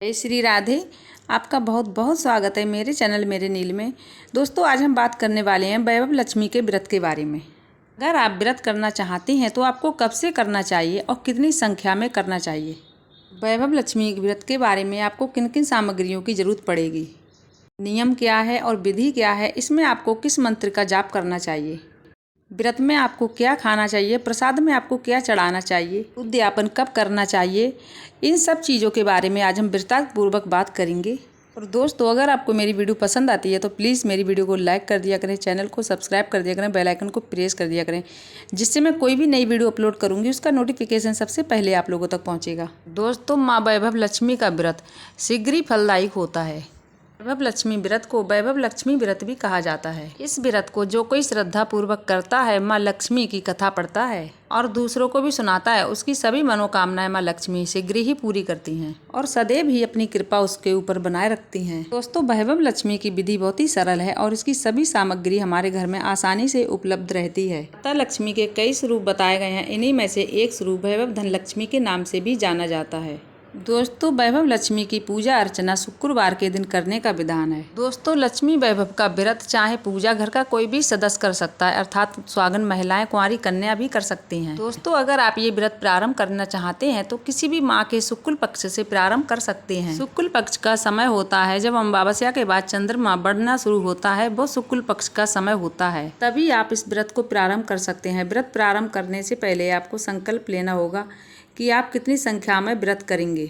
जय श्री राधे। आपका बहुत बहुत स्वागत है मेरे चैनल मेरे नील में। दोस्तों, आज हम बात करने वाले हैं वैभव लक्ष्मी के व्रत के बारे में। अगर आप व्रत करना चाहती हैं तो आपको कब से करना चाहिए और कितनी संख्या में करना चाहिए। वैभव लक्ष्मी के व्रत के बारे में आपको किन किन सामग्रियों की ज़रूरत पड़ेगी, नियम क्या है और विधि क्या है, इसमें आपको किस मंत्र का जाप करना चाहिए, व्रत में आपको क्या खाना चाहिए, प्रसाद में आपको क्या चढ़ाना चाहिए, उद्यापन कब करना चाहिए, इन सब चीज़ों के बारे में आज हम विस्तारपूर्वक बात करेंगे। और दोस्तों, अगर आपको मेरी वीडियो पसंद आती है तो प्लीज़ मेरी वीडियो को लाइक कर दिया करें, चैनल को सब्सक्राइब कर दिया करें, बेल आइकन को प्रेस कर दिया करें, जिससे मैं कोई भी नई वीडियो अपलोड करूँगी उसका नोटिफिकेशन सबसे पहले आप लोगों तक पहुँचेगा। दोस्तों, माँ वैभव लक्ष्मी का व्रत शीघ्र ही फलदायक होता है। वैभव लक्ष्मी व्रत को वैभव लक्ष्मी व्रत भी कहा जाता है। इस व्रत को जो कोई श्रद्धा पूर्वक करता है, माँ लक्ष्मी की कथा पढ़ता है और दूसरों को भी सुनाता है, उसकी सभी मनोकामनाएं माँ लक्ष्मी शीघ्र ही पूरी करती हैं और सदैव ही अपनी कृपा उसके ऊपर बनाए रखती हैं। दोस्तों, वैभव लक्ष्मी की विधि बहुत ही सरल है और इसकी सभी सामग्री हमारे घर में आसानी से उपलब्ध रहती है। माता लक्ष्मी के कई स्वरूप बताए गए हैं, इन्हीं में से एक स्वरूप वैभव धन लक्ष्मी के नाम से भी जाना जाता है। दोस्तों, वैभव लक्ष्मी की पूजा अर्चना शुक्रवार के दिन करने का विधान है। दोस्तों, लक्ष्मी वैभव का व्रत चाहे पूजा घर का कोई भी सदस्य कर सकता है, अर्थात सुहागन महिलाएं, कुंवारी कन्या भी कर सकती हैं। दोस्तों, अगर आप ये व्रत प्रारंभ करना चाहते हैं तो किसी भी माह के शुक्ल पक्ष से प्रारंभ कर सकते हैं। शुक्ल पक्ष का समय होता है जब अमावस्या के बाद चंद्रमा बढ़ना शुरू होता है, वो शुक्ल पक्ष का समय होता है, तभी आप इस व्रत को प्रारंभ कर सकते हैं। व्रत प्रारंभ करने से पहले आपको संकल्प लेना होगा कि आप कितनी संख्या में व्रत करेंगे।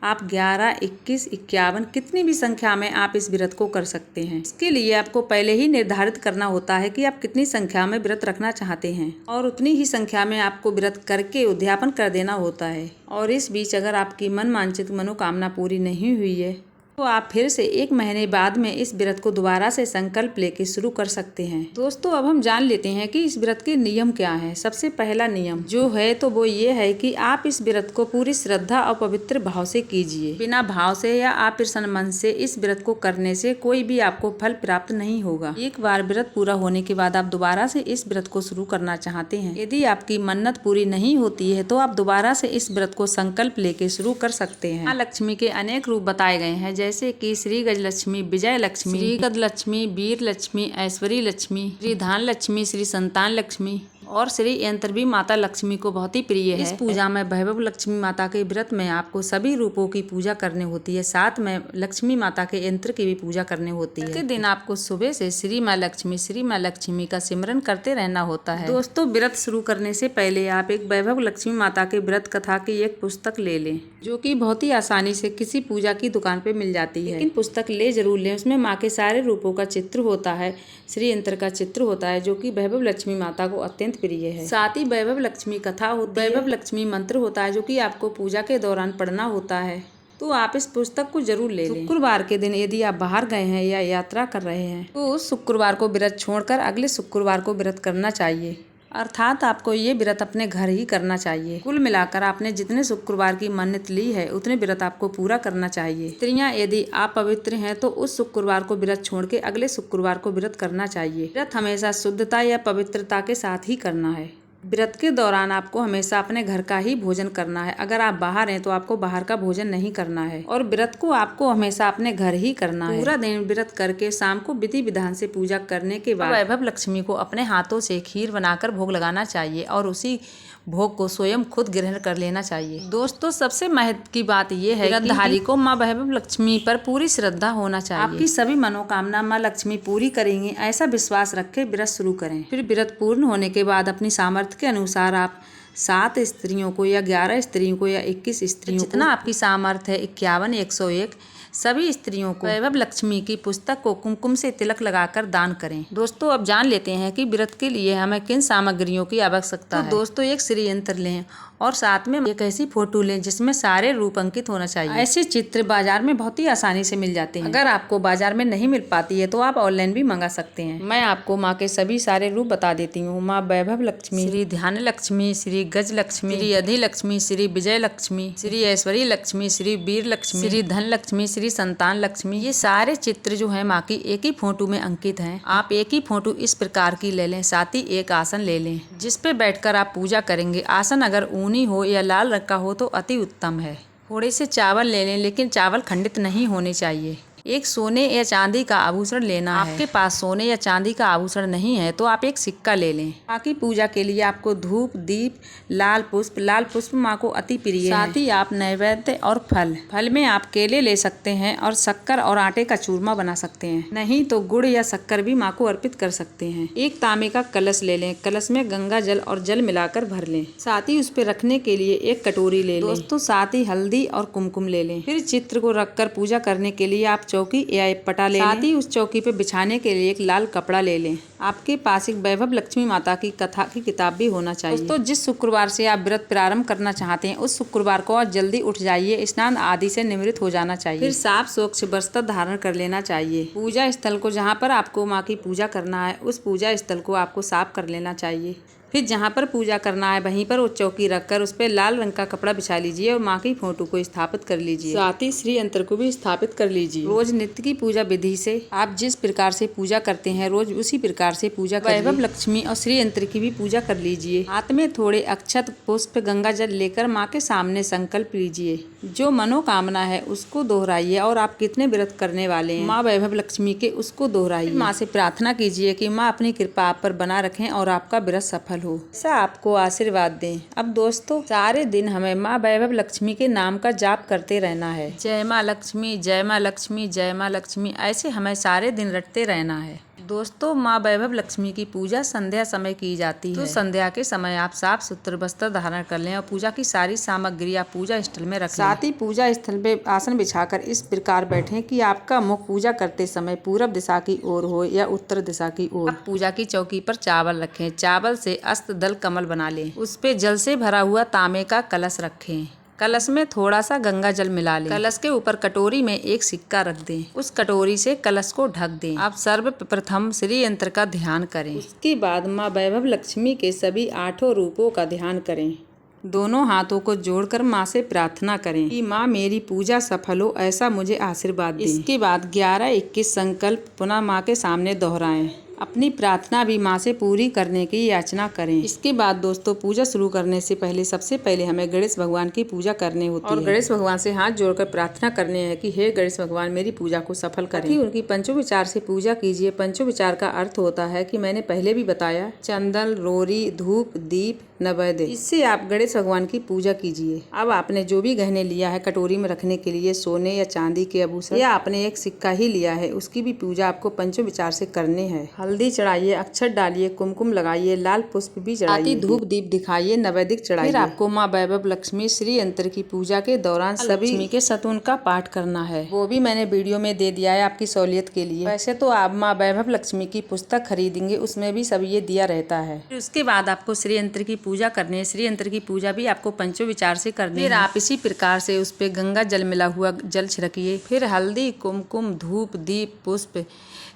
आप 11, 21, 51 कितनी भी संख्या में आप इस व्रत को कर सकते हैं। इसके लिए आपको पहले ही निर्धारित करना होता है कि आप कितनी संख्या में व्रत रखना चाहते हैं और उतनी ही संख्या में आपको व्रत करके उद्यापन कर देना होता है। और इस बीच अगर आपकी मन वांछित मनोकामना पूरी नहीं हुई है तो आप फिर से 1 महीने बाद में इस व्रत को दोबारा से संकल्प लेके शुरू कर सकते हैं। दोस्तों, अब हम जान लेते हैं कि इस व्रत के नियम क्या हैं। सबसे पहला नियम जो है तो वो ये है कि आप इस व्रत को पूरी श्रद्धा और पवित्र भाव से कीजिए। बिना भाव से या अप्रसन्न मन से इस व्रत को करने से कोई भी आपको फल प्राप्त नहीं होगा। एक बार व्रत पूरा होने के बाद आप दोबारा से इस व्रत को शुरू करना चाहते हैं, यदि आपकी मन्नत पूरी नहीं होती है तो आप दोबारा से इस व्रत को संकल्प लेके शुरू कर सकते हैं। माँ लक्ष्मी के अनेक रूप बताए गए हैं, जैसे कि श्री गजलक्ष्मी, विजय लक्ष्मी, श्री गजलक्ष्मी, वीर लक्ष्मी, ऐश्वरी लक्ष्मी, श्री धान लक्ष्मी, श्री संतान लक्ष्मी और श्री यंत्र भी माता लक्ष्मी को बहुत ही प्रिय है। इस पूजा में वैभव लक्ष्मी माता के व्रत में आपको सभी रूपों की पूजा करनी होती है, साथ में लक्ष्मी माता के यंत्र की भी पूजा करनी होती है। दिन आपको सुबह से श्री माँ लक्ष्मी का सिमरन करते रहना होता है। दोस्तों, व्रत शुरू करने से पहले आप एक वैभव लक्ष्मी माता के व्रत कथा की एक पुस्तक ले लें, जो कि बहुत ही आसानी से किसी पूजा की दुकान पे मिल जाती है। लेकिन पुस्तक ले जरूर लें, उसमें माँ के सारे रूपों का चित्र होता है, श्री यंत्र का चित्र होता है, जो कि वैभव लक्ष्मी माता को अत्यंत प्रिय है। साथ ही वैभव लक्ष्मी कथा होती है, वैभव लक्ष्मी मंत्र होता है, जो कि आपको पूजा के दौरान पढ़ना होता है। तो आप इस पुस्तक को जरूर ले लें। शुक्रवार के दिन यदि आप बाहर गए हैं या यात्रा कर रहे हैं तो उस शुक्रवार को व्रत छोड़कर अगले शुक्रवार को व्रत करना चाहिए, अर्थात आपको ये व्रत अपने घर ही करना चाहिए। कुल मिलाकर आपने जितने शुक्रवार की मन्नत ली है उतने व्रत आपको पूरा करना चाहिए। स्त्रियां, यदि आप पवित्र हैं तो उस शुक्रवार को व्रत छोड़ के अगले शुक्रवार को व्रत करना चाहिए। व्रत हमेशा शुद्धता या पवित्रता के साथ ही करना है। व्रत के दौरान आपको हमेशा अपने घर का ही भोजन करना है। अगर आप बाहर हैं तो आपको बाहर का भोजन नहीं करना है और व्रत को आपको हमेशा अपने घर ही करना है। पूरा दिन व्रत करके शाम को विधि विधान से पूजा करने के बाद वैभव लक्ष्मी को अपने हाथों से खीर बनाकर भोग लगाना चाहिए और उसी भोग को स्वयं खुद ग्रहण कर लेना चाहिए। दोस्तों, सबसे महत्व की बात यह है व्रतधारी को माँ वैभव लक्ष्मी पर पूरी श्रद्धा होना चाहिए। आपकी सभी मनोकामना माँ लक्ष्मी पूरी करेंगी, ऐसा विश्वास रखे व्रत शुरू करें। फिर व्रत पूर्ण होने के बाद अपनी सामर्थ्य के अनुसार आप 7 स्त्रियों को या 11 स्त्रियों को या 21 स्त्रियों को, जितना आपकी सामर्थ्य है, 51, 101 सभी स्त्रियों को वैभव लक्ष्मी की पुस्तक को कुमकुम से तिलक लगाकर दान करें। दोस्तों, अब जान लेते हैं कि व्रत के लिए हमें किन सामग्रियों की आवश्यकता है। दोस्तों, एक श्री यंत्र लें और साथ में एक ऐसी फोटो लें जिसमें सारे रूप अंकित होना चाहिए। ऐसे चित्र बाजार में बहुत ही आसानी से मिल जाते हैं। अगर आपको बाजार में नहीं मिल पाती है तो आप ऑनलाइन भी मंगा सकते हैं। मैं आपको माँ के सभी सारे रूप बता देती हूँ। माँ वैभव लक्ष्मी, श्री ध्यान लक्ष्मी, श्री गज लक्ष्मी, श्री अधि लक्ष्मी, श्री विजय लक्ष्मी, श्री ऐश्वरी लक्ष्मी, श्री वीर लक्ष्मी, श्री धन लक्ष्मी, श्री संतान लक्ष्मी। ये सारे चित्र जो है माँ की एक ही फोटो में अंकित हैं। आप एक ही फोटो इस प्रकार की ले लें, साथ ही एक आसन ले लें जिस पे बैठकर आप पूजा करेंगे। आसन अगर ऊनी हो या लाल रंग का हो तो अति उत्तम है। थोड़े से चावल ले लें, लेकिन चावल खंडित नहीं होने चाहिए। एक सोने या चांदी का आभूषण लेना है। आपके पास सोने या चांदी का आभूषण नहीं है तो आप एक सिक्का ले लें। माँ की पूजा के लिए आपको धूप, दीप, लाल पुष्प माँ को अति प्रिय है। साथ ही आप नैवेद्य और फल में आप केले ले सकते हैं और शक्कर और आटे का चूरमा बना सकते हैं। नहीं तो गुड़ या शक्कर भी माँ को अर्पित कर सकते हैं। एक तांबे का कलश ले लें। कलश में गंगा जल और जल मिलाकर भर लें। साथ ही उस पर रखने के लिए एक कटोरी ले लें। दोस्तों, साथ ही हल्दी और कुमकुम ले लें। फिर चित्र को रखकर पूजा करने के लिए आप चौकी या एक पटा ले लें। साथ ही उस चौकी पे बिछाने के लिए एक लाल कपड़ा ले लें। आपके पास एक वैभव लक्ष्मी माता की कथा की किताब भी होना चाहिए। दोस्तों, जिस शुक्रवार से आप व्रत प्रारंभ करना चाहते हैं उस शुक्रवार को आज जल्दी उठ जाइए। स्नान आदि से निवृत्त हो जाना चाहिए। फिर साफ स्वच्छ वस्त्र धारण कर लेना चाहिए। पूजा स्थल को, जहाँ पर आपको माँ की पूजा करना है, उस पूजा स्थल को आपको साफ कर लेना चाहिए। फिर जहाँ पर पूजा करना है वहीं पर वो चौकी रखकर उस पर लाल रंग का कपड़ा बिछा लीजिए और माँ की फोटो को स्थापित कर लीजिए। साथ ही श्री यंत्र को भी स्थापित कर लीजिए। रोज नित्य की पूजा विधि से आप जिस प्रकार से पूजा करते हैं रोज उसी प्रकार से पूजा कर वैभव लक्ष्मी और श्री यंत्र की भी पूजा कर लीजिए। हाथ में थोड़े अक्षत, पुष्प, गंगा जल लेकर माँ के सामने संकल्प लीजिए। जो मनोकामना है उसको दोहराइए और आप कितने व्रत करने वाले हैं माँ वैभव लक्ष्मी के उसको दोहराइए। माँ से प्रार्थना कीजिए कि माँ अपनी कृपा आप पर बना रखें और आपका व्रत सफल हो, ऐसा आपको आशीर्वाद दें। अब दोस्तों, सारे दिन हमें माँ वैभव लक्ष्मी के नाम का जाप करते रहना है। जय माँ लक्ष्मी, जय माँ लक्ष्मी, जय माँ लक्ष्मी, ऐसे हमें सारे दिन रटते रहना है। दोस्तों, माँ वैभव लक्ष्मी की पूजा संध्या समय की जाती है। तो संध्या के समय आप साफ सुथरे वस्त्र धारण कर लें और पूजा की सारी सामग्री आप पूजा स्थल में रखें। साथ ही पूजा स्थल पे आसन बिछाकर इस प्रकार बैठें कि आपका मुख पूजा करते समय पूरब दिशा की ओर हो या उत्तर दिशा की ओर। आप पूजा की चौकी पर चावल रखें। चावल से अष्टदल कमल बना लें। उस पे जल से भरा हुआ तांबे का कलश रखें। कलश में थोड़ा सा गंगा जल मिला लें। कलश के ऊपर कटोरी में एक सिक्का रख दें। उस कटोरी से कलश को ढक दें। आप सर्वप्रथम श्री यंत्र का ध्यान करें। उसके बाद माँ वैभव लक्ष्मी के सभी 8 रूपों का ध्यान करें। दोनों हाथों को जोड़कर माँ से प्रार्थना करें कि माँ मेरी पूजा सफल हो, ऐसा मुझे आशीर्वाद दें। इसके बाद 11-21 संकल्प पुनः माँ के सामने दोहराएं। अपनी प्रार्थना भी माँ से पूरी करने की याचना करें। इसके बाद दोस्तों, पूजा शुरू करने से पहले सबसे पहले हमें गणेश भगवान की पूजा करनी होती है और गणेश भगवान से हाथ जोड़कर प्रार्थना करने हैं कि हे गणेश भगवान, मेरी पूजा को सफल करें। उनकी पंचोपचार से पूजा कीजिए। पंचोपचार का अर्थ होता है कि मैंने पहले भी बताया, चंदन, रोरी, धूप, दीप, नैवेद्य, इससे आप गणेश भगवान की पूजा कीजिए। अब आपने जो भी गहने लिया है कटोरी में रखने के लिए, सोने या चांदी के आभूषण या आपने एक सिक्का ही लिया है, उसकी भी पूजा आपको पंचोपचार से करनी है। हल्दी चढ़ाइए, अक्षत डालिए, कुमकुम लगाइए, लाल पुष्प भी चढ़ाइए, धूप दीप दिखाइए, नैवेद्य चढ़ाइए। फिर आपको माँ वैभव लक्ष्मी श्री यंत्र की पूजा के दौरान सभी के सतून का पाठ करना है। वो भी मैंने वीडियो में दे दिया है आपकी सहूलियत के लिए। वैसे तो आप माँ वैभव लक्ष्मी की पुस्तक खरीदेंगे, उसमें भी सब ये दिया रहता है। फिर उसके बाद आपको श्री यंत्र की पूजा करनी है। श्री यंत्र की पूजा भी आपको पंचोपचार से करनी है। फिर आप इसी प्रकार से उस पे गंगा जल मिला हुआ जल छिड़किए। फिर हल्दी, कुमकुम, धूप, दीप, पुष्प,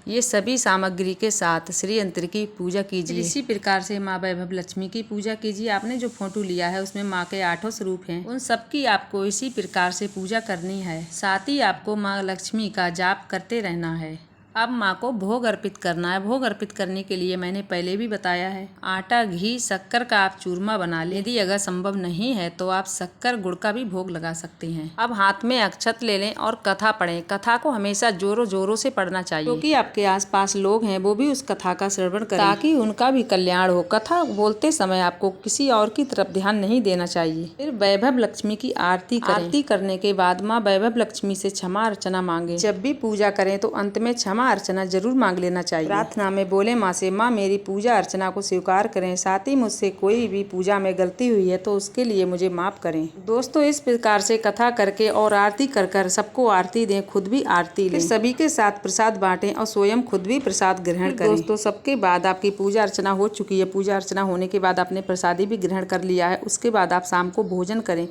ये सभी सामग्री के साथ श्री यंत्र की पूजा कीजिए। इसी प्रकार से माँ वैभव लक्ष्मी की पूजा कीजिए। आपने जो फोटो लिया है उसमें माँ के 8 स्वरूप हैं, उन सबकी आपको इसी प्रकार से पूजा करनी है। साथ ही आपको माँ लक्ष्मी का जाप करते रहना है। अब माँ को भोग अर्पित करना है। भोग अर्पित करने के लिए मैंने पहले भी बताया है, आटा, घी, शक्कर का आप चूरमा बना लें। यदि अगर संभव नहीं है तो आप शक्कर, गुड़ का भी भोग लगा सकते हैं। अब हाथ में अक्षत ले लें और कथा पढ़ें। कथा को हमेशा जोरों जोरों से पढ़ना चाहिए, क्योंकि आपके आसपास लोग हैं वो भी उस कथा का श्रवण करें, ताकि उनका भी कल्याण हो। कथा बोलते समय आपको किसी और की तरफ ध्यान नहीं देना चाहिए। फिर वैभव लक्ष्मी की आरती करें। आरती करने के बाद माँ वैभव लक्ष्मी से क्षमा अर्चना मांगे। जब भी पूजा करें तो अंत में क्षमा अर्चना जरूर मांग लेना चाहिए। प्रार्थना में बोले माँ से, माँ मेरी पूजा अर्चना को स्वीकार करें, साथ ही मुझसे कोई भी पूजा में गलती हुई है तो उसके लिए मुझे माफ करें। दोस्तों, इस प्रकार से कथा करके और आरती कर सबको आरती दें, खुद भी आरती लें, सभी के साथ प्रसाद बांटें और स्वयं खुद भी प्रसाद ग्रहण करें। दोस्तों, सबके बाद आपकी पूजा अर्चना हो चुकी है। पूजा अर्चना होने के बाद आपने प्रसादी भी ग्रहण कर लिया है। उसके बाद आप शाम को भोजन करें।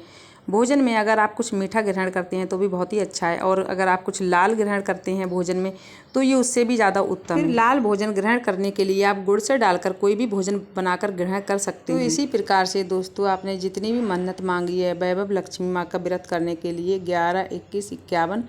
भोजन में अगर आप कुछ मीठा ग्रहण करते हैं तो भी बहुत ही अच्छा है, और अगर आप कुछ लाल ग्रहण करते हैं भोजन में तो ये उससे भी ज़्यादा उत्तम है। लाल भोजन ग्रहण करने के लिए आप गुड़ से डालकर कोई भी भोजन बनाकर ग्रहण कर सकते हैं। तो इसी प्रकार से दोस्तों, आपने जितनी भी मन्नत मांगी है वैभव लक्ष्मी माँ का व्रत करने के लिए 11, 21, 51,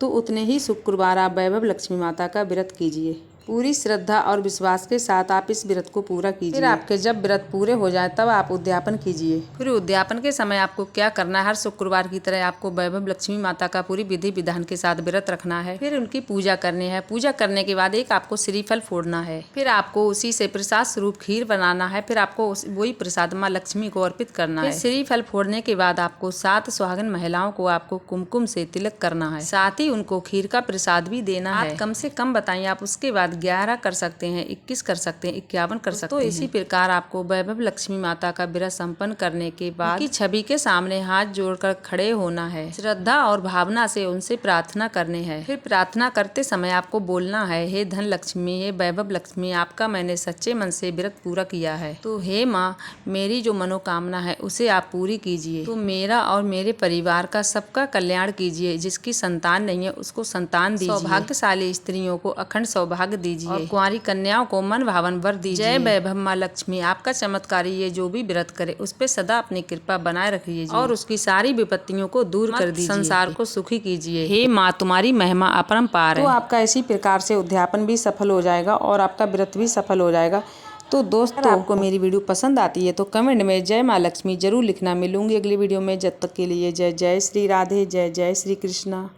तो उतने ही शुक्रवार आप वैभव लक्ष्मी माता का व्रत कीजिए। पूरी श्रद्धा और विश्वास के साथ आप इस व्रत को पूरा कीजिए। फिर आपके जब व्रत पूरे हो जाए तब आप उद्यापन कीजिए। फिर उद्यापन के समय आपको क्या करना है, हर शुक्रवार की तरह आपको वैभव लक्ष्मी माता का पूरी विधि विधान के साथ व्रत रखना है। फिर उनकी पूजा करनी है। पूजा करने के बाद एक आपको श्रीफल फोड़ना है। फिर आपको उसी से प्रसाद स्वरूप खीर बनाना है। फिर आपको वही प्रसाद माँ लक्ष्मी को अर्पित करना है। श्रीफल फोड़ने के बाद आपको 7 सुहागन महिलाओं को आपको कुमकुम से तिलक करना है। साथ ही उनको खीर का प्रसाद भी देना है। कम से कम बताइए, आप उसके बाद 11 कर सकते हैं, 21 कर सकते हैं, 51 कर सकते हैं। तो इसी प्रकार आपको वैभव लक्ष्मी माता का व्रत संपन्न करने के बाद उनकी छवि के सामने हाथ जोड़कर खड़े होना है। श्रद्धा और भावना से उनसे प्रार्थना करनी है। फिर प्रार्थना करते समय आपको बोलना है, हे धन लक्ष्मी, हे वैभव लक्ष्मी, आपका मैंने सच्चे मन से व्रत पूरा किया है, तो हे माँ मेरी जो मनोकामना है उसे आप पूरी कीजिए। तो मेरा और मेरे परिवार का सबका कल्याण कीजिए। जिसकी संतान नहीं है उसको संतान दीजिए। सौभाग्यशाली स्त्रियों को अखंड सौभाग्य दीजिए और कुंवारी कन्याओं को मन भावन वर दीजिए। जय वैभव माँ लक्ष्मी, आपका चमत्कारी ये जो भी व्रत करे उस पे सदा अपनी कृपा बनाए रखिए और उसकी सारी विपत्तियों को दूर कर दीजिए, संसार को सुखी कीजिए। हे माँ तुम्हारी महिमा अपरंपार है। तो आपका इसी प्रकार से उद्यापन भी सफल हो जाएगा और आपका व्रत भी सफल हो जाएगा। तो दोस्तों, आपको मेरी वीडियो पसंद आती है तो कमेंट में जय माँ लक्ष्मी जरूर लिखना। मिलूंगी अगली वीडियो में, जब तक के लिए जय जय श्री राधे, जय जय श्री कृष्णा।